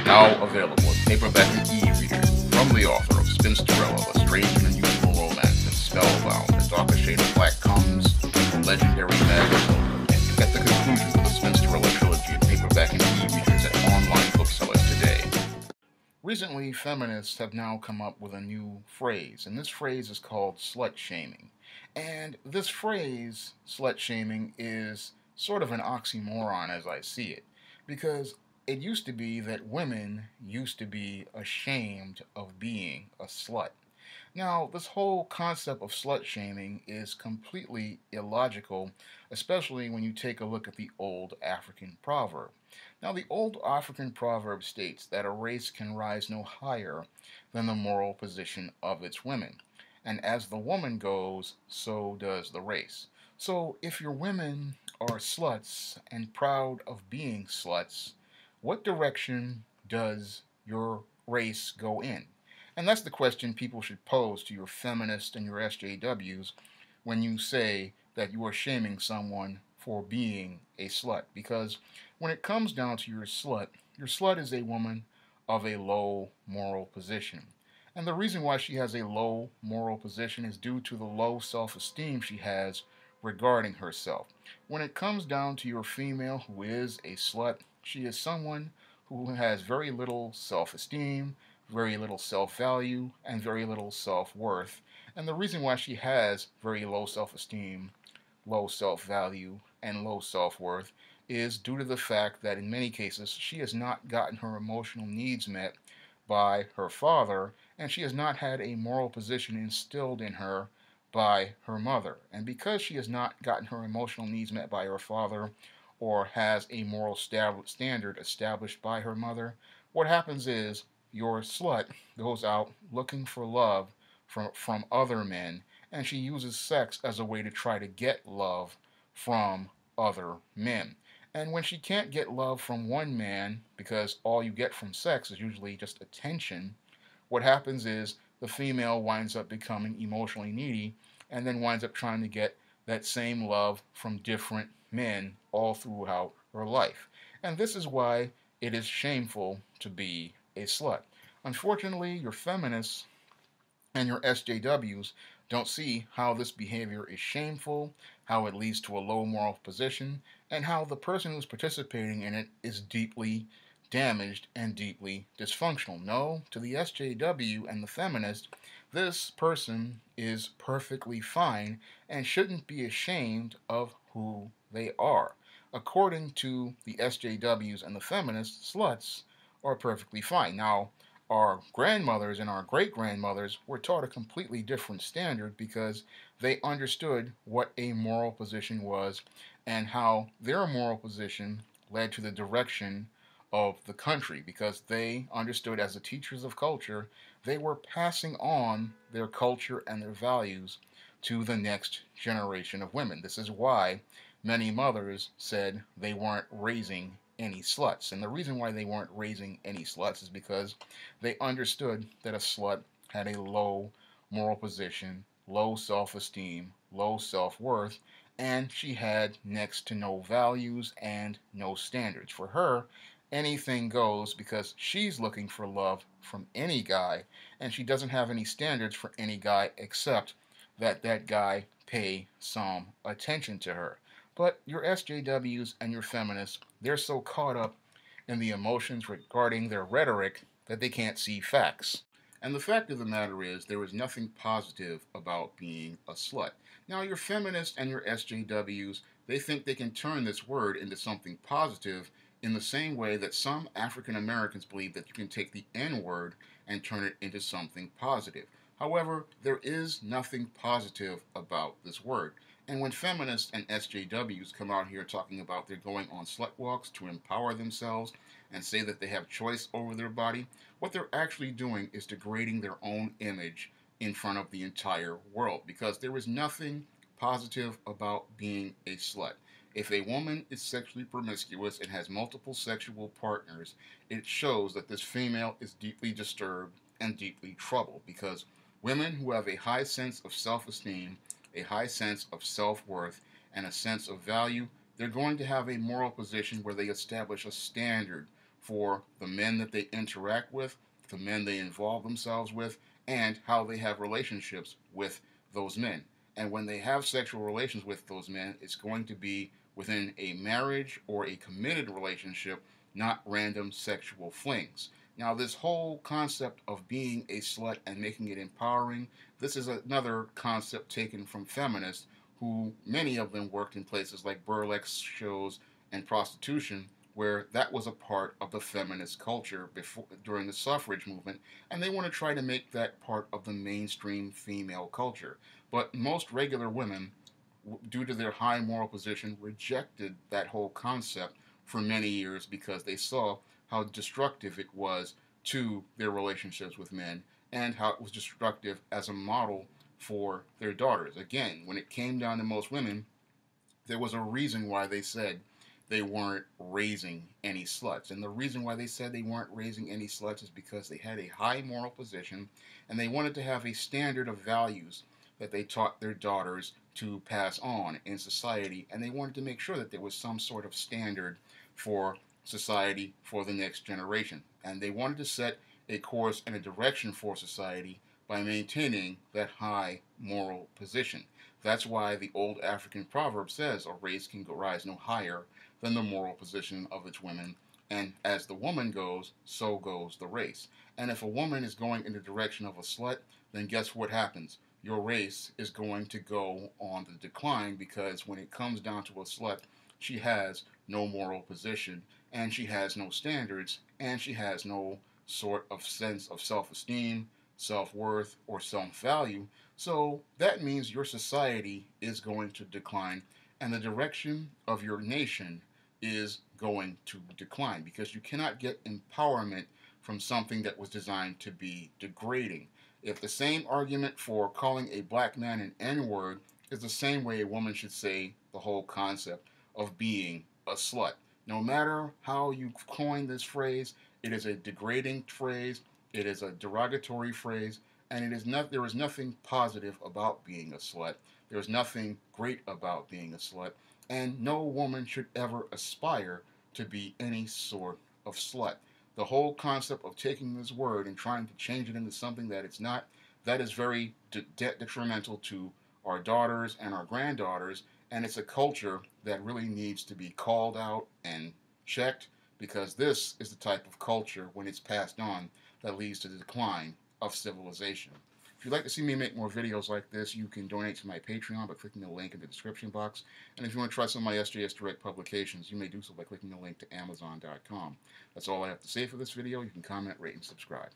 Now available as paperback and e-reader from the author of Spinsterella, A Strange and Unusual Romance, and Spellbound, A Darker Shade of Black comes from legendary magazine. And you get the conclusion of the Spinsterella trilogy in paperback and e-readers at online booksellers today. Recently, feminists have now come up with a new phrase, and this phrase is called slut shaming. And this phrase, slut shaming, is sort of an oxymoron as I see it, because it used to be that women used to be ashamed of being a slut. Now, this whole concept of slut shaming is completely illogical, especially when you take a look at the old African proverb. Now, the old African proverb states that a race can rise no higher than the moral position of its women. And as the woman goes, so does the race. So, if your women are sluts and proud of being sluts, what direction does your race go in? And that's the question people should pose to your feminists and your SJWs when you say that you are shaming someone for being a slut. Because when it comes down to your slut is a woman of a low moral position. And the reason why she has a low moral position is due to the low self-esteem she has regarding herself. When it comes down to your female who is a slut, she is someone who has very little self-esteem, very little self-value, and very little self-worth. And the reason why she has very low self-esteem, low self-value, and low self-worth is due to the fact that in many cases she has not gotten her emotional needs met by her father, and she has not had a moral position instilled in her by her mother. And because she has not gotten her emotional needs met by her father, or has a moral standard established by her mother, what happens is your slut goes out looking for love from other men, and she uses sex as a way to try to get love from other men. And when she can't get love from one man, because all you get from sex is usually just attention, what happens is the female winds up becoming emotionally needy and then winds up trying to get that same love from different men all throughout her life. And this is why it is shameful to be a slut. Unfortunately, your feminists and your SJWs don't see how this behavior is shameful, how it leads to a low moral position, and how the person who's participating in it is deeply damaged and deeply dysfunctional. No, to the SJW and the feminist, this person is perfectly fine and shouldn't be ashamed of who they are. According to the SJWs and the feminists, sluts are perfectly fine. Now, our grandmothers and our great-grandmothers were taught a completely different standard because they understood what a moral position was and how their moral position led to the direction of the country, because they understood, as the teachers of culture, they were passing on their culture and their values to the next generation of women. This is why many mothers said they weren't raising any sluts. And the reason why they weren't raising any sluts is because they understood that a slut had a low moral position, low self-esteem, low self-worth, and she had next to no values and no standards. For her, anything goes because she's looking for love from any guy, and she doesn't have any standards for any guy except that that guy pay some attention to her. But your SJWs and your feminists, they're so caught up in the emotions regarding their rhetoric that they can't see facts. And the fact of the matter is, there is nothing positive about being a slut. Now, your feminists and your SJWs, they think they can turn this word into something positive in the same way that some African Americans believe that you can take the N-word and turn it into something positive. However, there is nothing positive about this word. And when feminists and SJWs come out here talking about they're going on slut walks to empower themselves and say that they have choice over their body, what they're actually doing is degrading their own image in front of the entire world, because there is nothing positive about being a slut. If a woman is sexually promiscuous and has multiple sexual partners, it shows that this female is deeply disturbed and deeply troubled, because women who have a high sense of self-esteem, a high sense of self-worth, and a sense of value, they're going to have a moral position where they establish a standard for the men that they interact with, the men they involve themselves with, and how they have relationships with those men. And when they have sexual relations with those men, it's going to be within a marriage or a committed relationship, not random sexual flings. Now, this whole concept of being a slut and making it empowering, this is another concept taken from feminists who, many of them worked in places like burlesque shows and prostitution, where that was a part of the feminist culture before during the suffrage movement, and they want to try to make that part of the mainstream female culture. But most regular women, due to their high moral position, rejected that whole concept for many years because they saw how destructive it was to their relationships with men and how it was destructive as a model for their daughters. Again, when it came down to most women, there was a reason why they said they weren't raising any sluts. And the reason why they said they weren't raising any sluts is because they had a high moral position and they wanted to have a standard of values that they taught their daughters to pass on in society. And they wanted to make sure that there was some sort of standard for society for the next generation. And they wanted to set a course and a direction for society by maintaining that high moral position. That's why the old African proverb says a race can rise no higher than the moral position of its women, and as the woman goes, so goes the race. And if a woman is going in the direction of a slut, then guess what happens? Your race is going to go on the decline because when it comes down to a slut, she has no moral position, and she has no standards, and she has no sort of sense of self-esteem, self-worth, or self-value. So that means your society is going to decline, and the direction of your nation is going to decline because you cannot get empowerment from something that was designed to be degrading. If the same argument for calling a black man an N-word is the same way a woman should say the whole concept of being a slut. No matter how you coin this phrase, it is a degrading phrase, it is a derogatory phrase, and there is nothing positive about being a slut. There is nothing great about being a slut, and no woman should ever aspire to be any sort of slut. The whole concept of taking this word and trying to change it into something that it's not, that is very detrimental to our daughters and our granddaughters, and it's a culture that really needs to be called out and checked because this is the type of culture, when it's passed on, that leads to the decline of civilization. If you'd like to see me make more videos like this, you can donate to my Patreon by clicking the link in the description box. And if you want to try some of my SJS Direct publications, you may do so by clicking the link to Amazon.com. That's all I have to say for this video. You can comment, rate, and subscribe.